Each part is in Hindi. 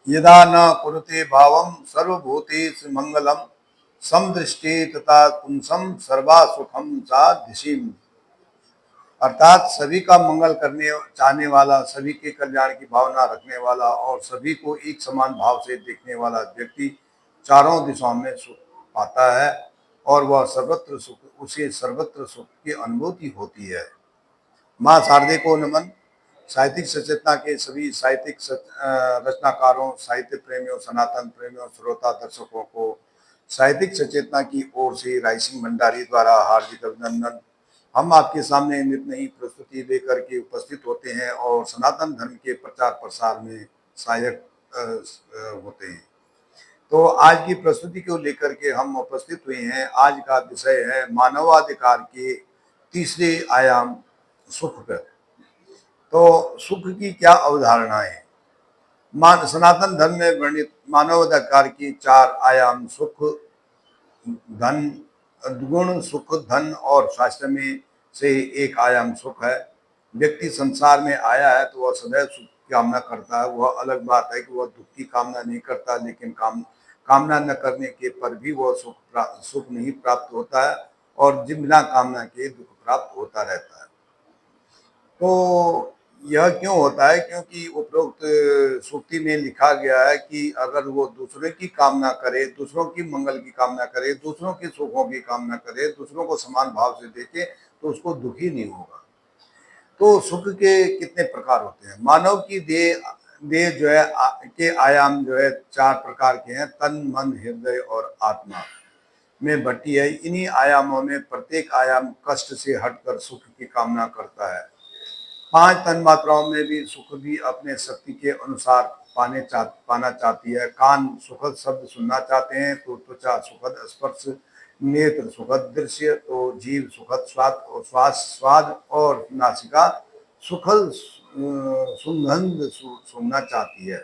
यदा न कुरुते भावम सर्वभूतेषु मंगलम समदृष्टि तथा पुंसम सर्वा सुखम सा दिशिम। अर्थात सभी का मंगल करने चाहने वाला, सभी के कल्याण की भावना रखने वाला और सभी को एक समान भाव से देखने वाला व्यक्ति चारों दिशाओं में सुख पाता है और वह सर्वत्र सुख, उसे सर्वत्र सुख की अनुभूति होती है। माँ शारदे को नमन। साहित्यिक सचेतना के सभी साहित्यिक रचनाकारों, साहित्य प्रेमियों, सनातन प्रेमियों, श्रोता दर्शकों को साहित्यिक सचेतना की ओर से रायसिंह भंडारी द्वारा हार्दिक अभिनंदन। हम आपके सामने नित नई प्रस्तुति लेकर के उपस्थित होते हैं और सनातन धर्म के प्रचार प्रसार में सहायक होते हैं। तो आज की प्रस्तुति को लेकर के हम उपस्थित हुए हैं। आज का विषय है मानवाधिकार के तीसरे आयाम, सुख पर। तो सुख की क्या अवधारणा है? सनातन धर्म में वर्णित मानवाधिकार की चार आयाम सुख, धन, गुण, सुख, धन और शास्त्र में से एक आयाम सुख है। व्यक्ति संसार में आया है तो वह सदैव सुख की कामना करता है। वह अलग बात है कि वह दुख की कामना नहीं करता, लेकिन कामना न करने के पर भी वह सुख नहीं प्राप्त होता है और बिना कामना के दुख प्राप्त होता रहता है। तो यह क्यों होता है? क्योंकि उपरोक्त सूक्ति में लिखा गया है कि अगर वो दूसरे की कामना करे, दूसरों की मंगल की कामना करे, दूसरों के सुखों की कामना करे, दूसरों को समान भाव से देखे तो उसको दुखी नहीं होगा। तो सुख के कितने प्रकार होते हैं? मानव की देह देह जो है के आयाम जो है चार प्रकार के हैं। तन, मन, हृदय और आत्मा में बटी है। इन्हीं आयामों में प्रत्येक आयाम कष्ट से हटकर सुख की कामना करता है। पांच तन्मात्राओं में भी सुख भी अपने शक्ति के अनुसार पाना चाहती है। कान सुखद शब्द सुनना चाहते हैं तो त्वचा सुखद स्पर्श, नेत्र सुखद दृश्य, तो जीभ सुखद स्वाद और नासिका सुखद सुगंध सूंघना चाहती है।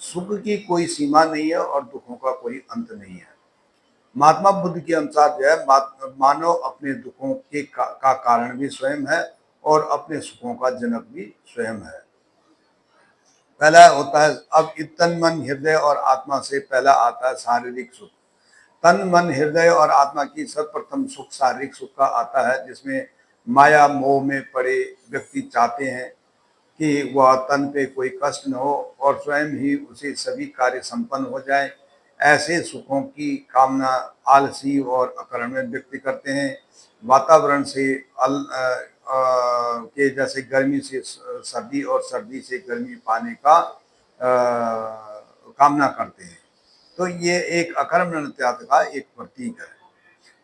सुख की कोई सीमा नहीं है और दुखों का कोई अंत नहीं है। महात्मा बुद्ध के अनुसार जो है मानव अपने दुखों का कारण भी स्वयं है और अपने सुखों का जनक भी स्वयं है। पहला होता है, अब तन, मन, हृदय और आत्मा से पहला आता है शारीरिक सुख। तन, मन, हृदय और आत्मा की सर्वप्रथम सुख शारीरिक सुख का आता है, जिसमें माया मोह में पड़े व्यक्ति चाहते हैं कि वह तन पे कोई कष्ट न हो और स्वयं ही उसे सभी कार्य संपन्न हो जाए। ऐसे सुखों की कामना आलसी और अकर्मण्य व्यक्ति करते हैं। वातावरण से के जैसे गर्मी से सर्दी और सर्दी से गर्मी पाने का कामना करते हैं। तो ये एक अकर्मण्यता का एक प्रतीक है।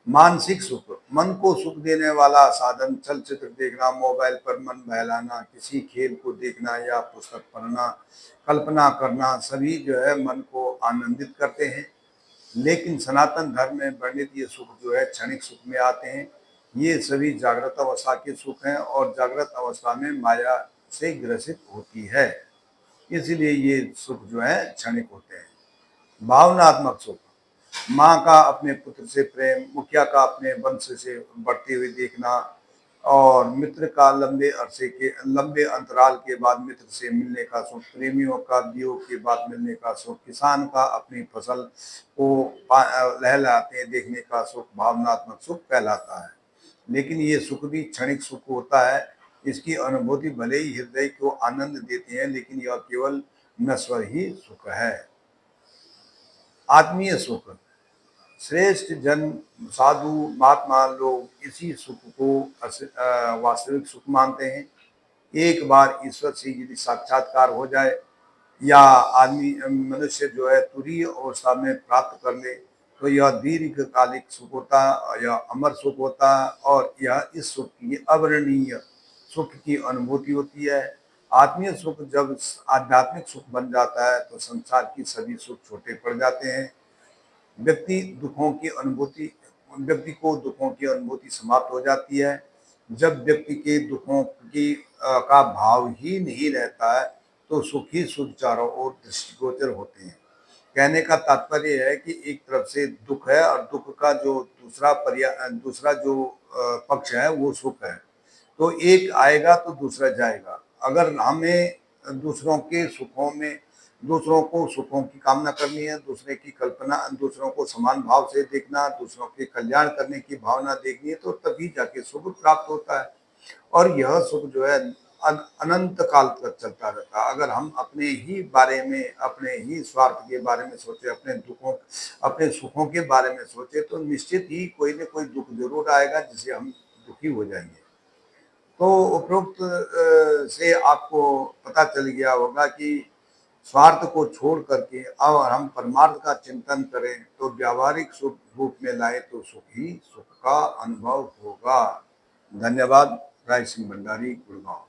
मानसिक सुख, मन को सुख देने वाला साधन चलचित्र देखना, मोबाइल पर मन बहलाना, किसी खेल को देखना या पुस्तक पढ़ना, कल्पना करना, सभी जो है मन को आनंदित करते हैं। लेकिन सनातन धर्म में वर्णित ये सुख जो है क्षणिक सुख में आते हैं। ये सभी जागृत अवस्था के सुख हैं और जागृत अवस्था में माया से ग्रसित होती है, इसीलिए ये सुख जो है क्षणिक होते हैं। भावनात्मक सुख, माँ का अपने पुत्र से प्रेम, मुखिया का अपने वंश से बढ़ते हुए देखना और मित्र का लंबे अंतराल के बाद मित्र से मिलने का सुख, प्रेमियों का वियोग के बाद मिलने का सुख, किसान का अपनी फसल को लहलहाते देखने का सुख भावनात्मक सुख कहलाता है। लेकिन ये सुख भी क्षणिक सुख होता है। इसकी अनुभूति भले ही हृदय को आनंद देती है, लेकिन यह केवल नश्वर ही सुख है। आत्मीय सुख, श्रेष्ठ जन, साधु, महात्मा लोग इसी सुख को वास्तविक सुख मानते हैं। एक बार ईश्वर से यदि साक्षात्कार हो जाए या मनुष्य जो है तुरीय अवस्था में प्राप्त कर ले तो यह दीर्घकालिक सुख होता है, यह अमर सुख होता है और यह इस सुख की अवर्णनीय सुख की अनुभूति होती है। आत्मीय सुख जब आध्यात्मिक सुख बन जाता है तो संसार की सभी सुख छोटे पड़ जाते हैं। व्यक्ति को दुखों की अनुभूति समाप्त हो जाती है। जब व्यक्ति के दुखों की का भाव ही नहीं रहता है तो सुख ही सुख चारों ओर दृष्टिगोचर होते हैं। कहने का तात्पर्य है कि एक तरफ से दुख है और दुख का जो दूसरा जो पक्ष है वो सुख है। तो एक आएगा तो दूसरा जाएगा। अगर हमें दूसरों के सुखों में दूसरों को सुखों की कामना करनी है, दूसरे की कल्पना, दूसरों को समान भाव से देखना, दूसरों के कल्याण करने की भावना देखनी है, तो तभी जाके सुख प्राप्त होता है। और यह सुख जो है अनंत काल तक चलता रहता है। अगर हम अपने ही बारे में, अपने ही स्वार्थ के बारे में सोचे, अपने दुखों, अपने सुखों के बारे में सोचे, तो निश्चित ही कोई न कोई दुख जरूर आएगा जिससे हम दुखी हो जाएंगे। तो उपरोक्त से आपको पता चल गया होगा कि स्वार्थ को छोड़ करके अगर हम परमार्थ का चिंतन करें तो व्यावहारिक सुख रूप में लाए तो सुख ही सुख का अनुभव होगा। धन्यवाद। राय सिंह भंडारी, गुड़गांव।